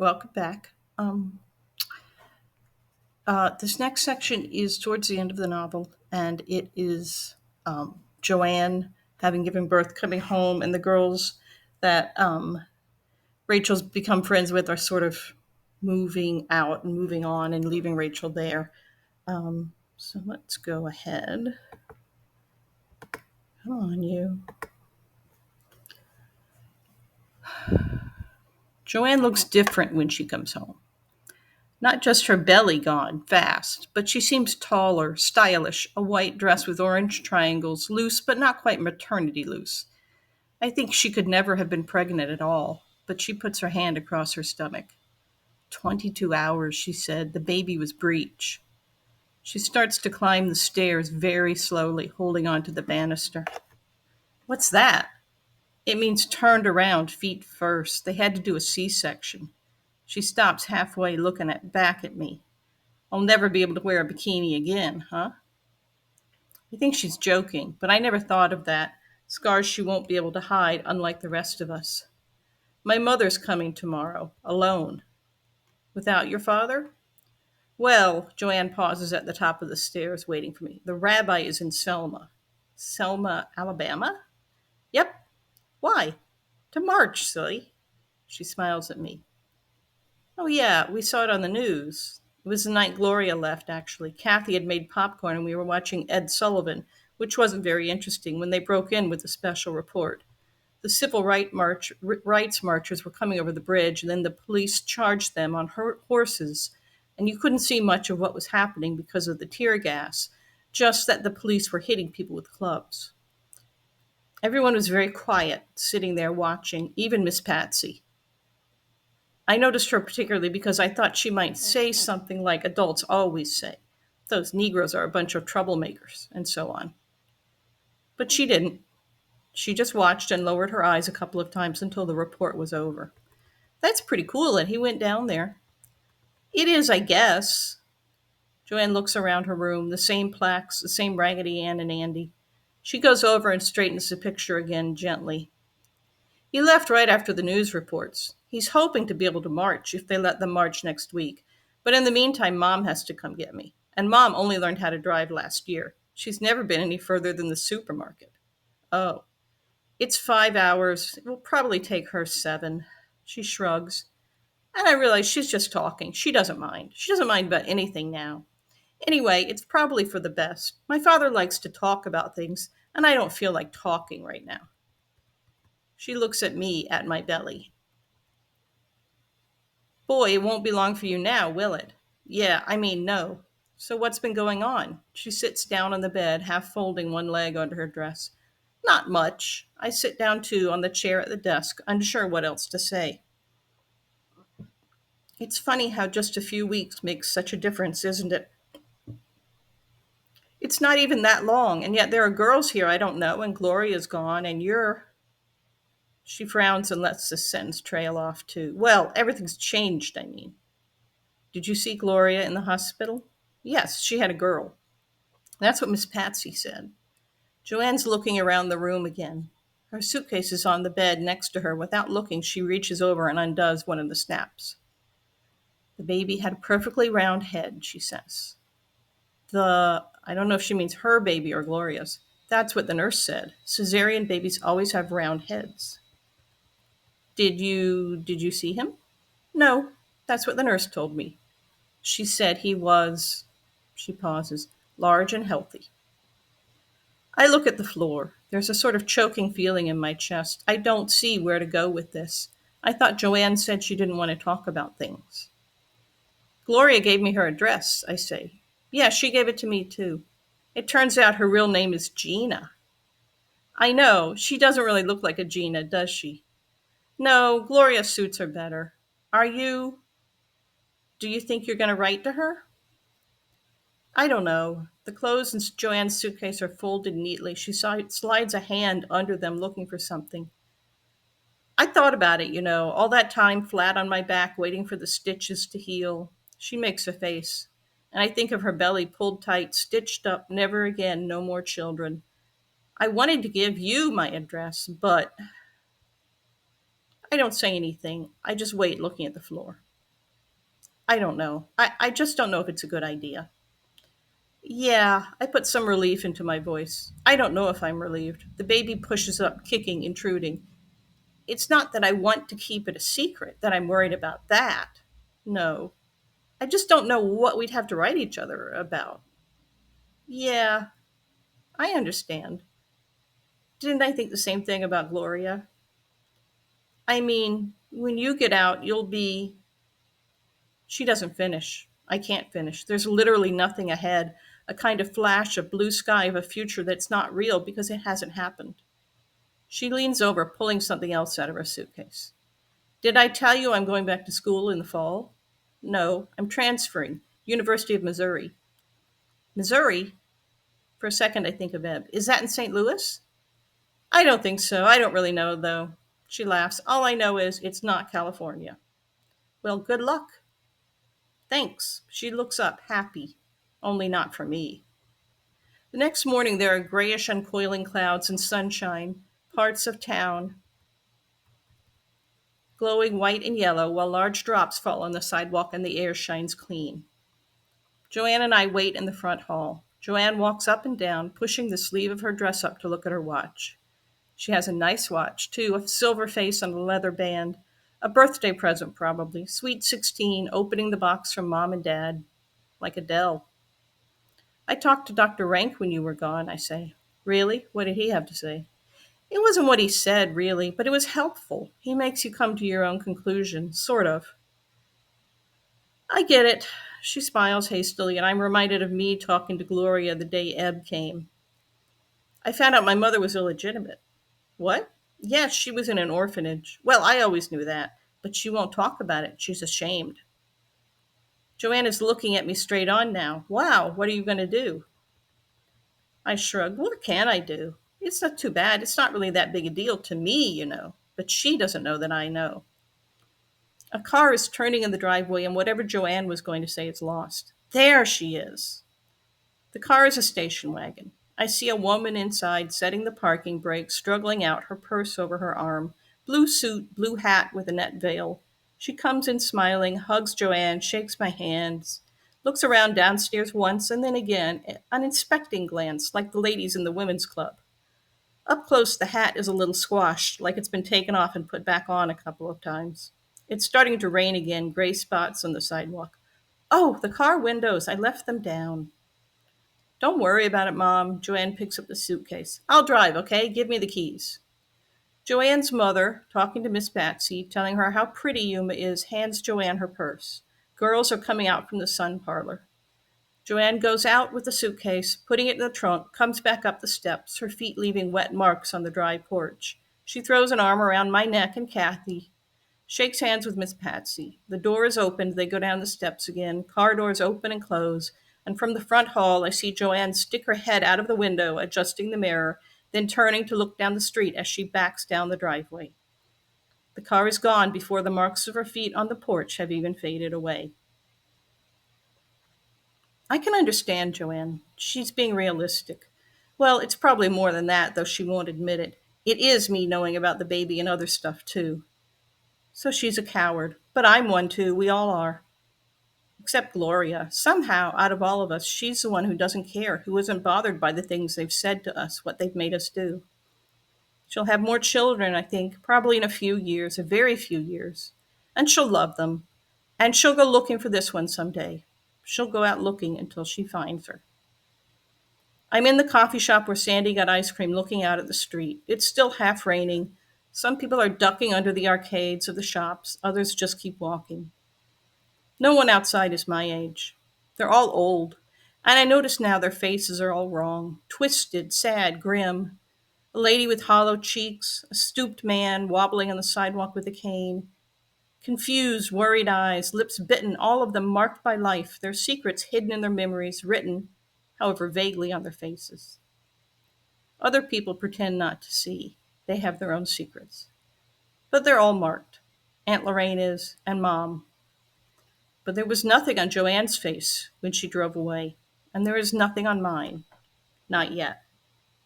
Welcome back. This next section is towards the end of the novel, and it is Joanne having given birth, coming home, and the girls that Rachel's become friends with are sort of moving out and moving on and leaving Rachel there. So let's go ahead. Come on, you. Joanne looks different when she comes home. Not just her belly gone fast, but she seems taller, stylish, a white dress with orange triangles, loose but not quite maternity loose. I think she could never have been pregnant at all, but she puts her hand across her stomach. 22 hours, she said. The baby was breech. She starts to climb the stairs very slowly, holding onto the banister. What's that? It means turned around, feet first. They had to do a C-section. She stops halfway, looking back at me. I'll never be able to wear a bikini again, huh? I think she's joking, but I never thought of that. Scars she won't be able to hide, unlike the rest of us. My mother's coming tomorrow, alone. Without your father? Well, Joanne pauses at the top of the stairs, waiting for me. The rabbi is in Selma. Selma, Alabama? Yep. Why? To march, silly. She smiles at me. Oh, yeah, we saw it on the news. It was the night Gloria left, actually. Kathy had made popcorn and we were watching Ed Sullivan, which wasn't very interesting, when they broke in with a special report. The rights marchers were coming over the bridge, and then the police charged them on horses, and you couldn't see much of what was happening because of the tear gas, just that the police were hitting people with clubs. Everyone was very quiet, sitting there watching, even Miss Patsy. I noticed her particularly because I thought she might say something like adults always say. Those Negroes are a bunch of troublemakers, and so on. But she didn't. She just watched and lowered her eyes a couple of times until the report was over. That's pretty cool that he went down there. It is, I guess. Joanne looks around her room, the same plaques, the same Raggedy Ann and Andy. She goes over and straightens the picture again gently. He left right after the news reports. He's hoping to be able to march if they let them march next week. But in the meantime, Mom has to come get me. And Mom only learned how to drive last year. She's never been any further than the supermarket. Oh, it's 5 hours. It will probably take her 7. She shrugs. And I realize she's just talking. She doesn't mind. She doesn't mind about anything now. Anyway, it's probably for the best. My father likes to talk about things, and I don't feel like talking right now. She looks at me, at my belly. Boy, it won't be long for you now, will it? Yeah, I mean, no. So what's been going on? She sits down on the bed, half folding one leg under her dress. Not much. I sit down too on the chair at the desk, unsure what else to say. It's funny how just a few weeks makes such a difference, isn't it? It's not even that long, and yet there are girls here I don't know, and Gloria's gone, and you're. She frowns and lets the sentence trail off too. Well, everything's changed, I mean. Did you see Gloria in the hospital? Yes, she had a girl. That's what Miss Patsy said. Joanne's looking around the room again. Her suitcase is on the bed next to her. Without looking, she reaches over and undoes one of the snaps. The baby had a perfectly round head, she says. I don't know if she means her baby or Gloria's. That's what the nurse said. Cesarean babies always have round heads. Did you see him? No, that's what the nurse told me. She said he was, she pauses, large and healthy. I look at the floor. There's a sort of choking feeling in my chest. I don't see where to go with this. I thought Joanne said she didn't want to talk about things. Gloria gave me her address, I say. Yeah, she gave it to me too. It turns out her real name is Gina. I know, she doesn't really look like a Gina, does she? No, Gloria suits her better. Do you think you're going to write to her? I don't know. The clothes in Joanne's suitcase are folded neatly. She slides a hand under them looking for something. I thought about it, all that time flat on my back waiting for the stitches to heal. She makes a face. And I think of her belly pulled tight, stitched up, never again, no more children. I wanted to give you my address, but I don't say anything. I just wait looking at the floor. I don't know. I just don't know if it's a good idea. Yeah, I put some relief into my voice. I don't know if I'm relieved. The baby pushes up, kicking, intruding. It's not that I want to keep it a secret, that I'm worried about that. No. I just don't know what we'd have to write each other about. Yeah, I understand. Didn't I think the same thing about Gloria? I mean, when you get out, you'll be. She doesn't finish. I can't finish. There's literally nothing ahead, a kind of flash of blue sky of a future that's not real because it hasn't happened. She leans over, pulling something else out of her suitcase. Did I tell you I'm going back to school in the fall? No, I'm transferring. University of Missouri. Missouri? For a second, I think of Eb. Is that in St. Louis? I don't think so. I don't really know, though. She laughs. All I know is it's not California. Well, good luck. Thanks. She looks up, happy. Only not for me. The next morning, there are grayish, uncoiling clouds and sunshine, parts of town glowing white and yellow, while large drops fall on the sidewalk and the air shines clean. Joanne and I wait in the front hall. Joanne walks up and down, pushing the sleeve of her dress up to look at her watch. She has a nice watch, too, a silver face on a leather band. A birthday present, probably. Sweet 16, opening the box from Mom and Dad, like Adele. I talked to Dr. Rank when you were gone, I say. Really? What did he have to say? It wasn't what he said, really, but it was helpful. He makes you come to your own conclusion, sort of. I get it. She smiles hastily, and I'm reminded of me talking to Gloria the day Eb came. I found out my mother was illegitimate. What? Yes, she was in an orphanage. Well, I always knew that, but she won't talk about it. She's ashamed. Joanne is looking at me straight on now. Wow, what are you going to do? I shrug. What can I do? It's not too bad. It's not really that big a deal to me, you know. But she doesn't know that I know. A car is turning in the driveway, and whatever Joanne was going to say is lost. There she is. The car is a station wagon. I see a woman inside setting the parking brake, struggling out, her purse over her arm. Blue suit, blue hat with a net veil. She comes in smiling, hugs Joanne, shakes my hands, looks around downstairs once and then again, an inspecting glance like the ladies in the women's club. Up close, the hat is a little squashed, like it's been taken off and put back on a couple of times. It's starting to rain again, gray spots on the sidewalk. Oh, the car windows. I left them down. Don't worry about it, Mom. Joanne picks up the suitcase. I'll drive, okay? Give me the keys. Joanne's mother, talking to Miss Patsy, telling her how pretty Yuma is, hands Joanne her purse. Girls are coming out from the sun parlor. Joanne goes out with the suitcase, putting it in the trunk, comes back up the steps, her feet leaving wet marks on the dry porch. She throws an arm around my neck and Kathy, shakes hands with Miss Patsy. The door is opened. They go down the steps again. Car doors open and close. And from the front hall, I see Joanne stick her head out of the window, adjusting the mirror, then turning to look down the street as she backs down the driveway. The car is gone before the marks of her feet on the porch have even faded away. I can understand Joanne. She's being realistic. Well, it's probably more than that, though she won't admit it. It is me knowing about the baby and other stuff, too. So she's a coward. But I'm one, too. We all are. Except Gloria. Somehow, out of all of us, she's the one who doesn't care, who isn't bothered by the things they've said to us, what they've made us do. She'll have more children, I think, probably in a few years, a very few years. And she'll love them. And she'll go looking for this one someday. She'll go out looking until she finds her. I'm in the coffee shop where Sandy got ice cream looking out at the street. It's still half raining. Some people are ducking under the arcades of the shops, others just keep walking. No one outside is my age. They're all old, and I notice now their faces are all wrong, twisted, sad, grim. A lady with hollow cheeks, a stooped man wobbling on the sidewalk with a cane, confused, worried eyes, lips bitten, all of them marked by life, their secrets hidden in their memories, written, however vaguely, on their faces. Other people pretend not to see. They have their own secrets. But they're all marked. Aunt Lorraine is, and Mom. But there was nothing on Joanne's face when she drove away, and there is nothing on mine. Not yet.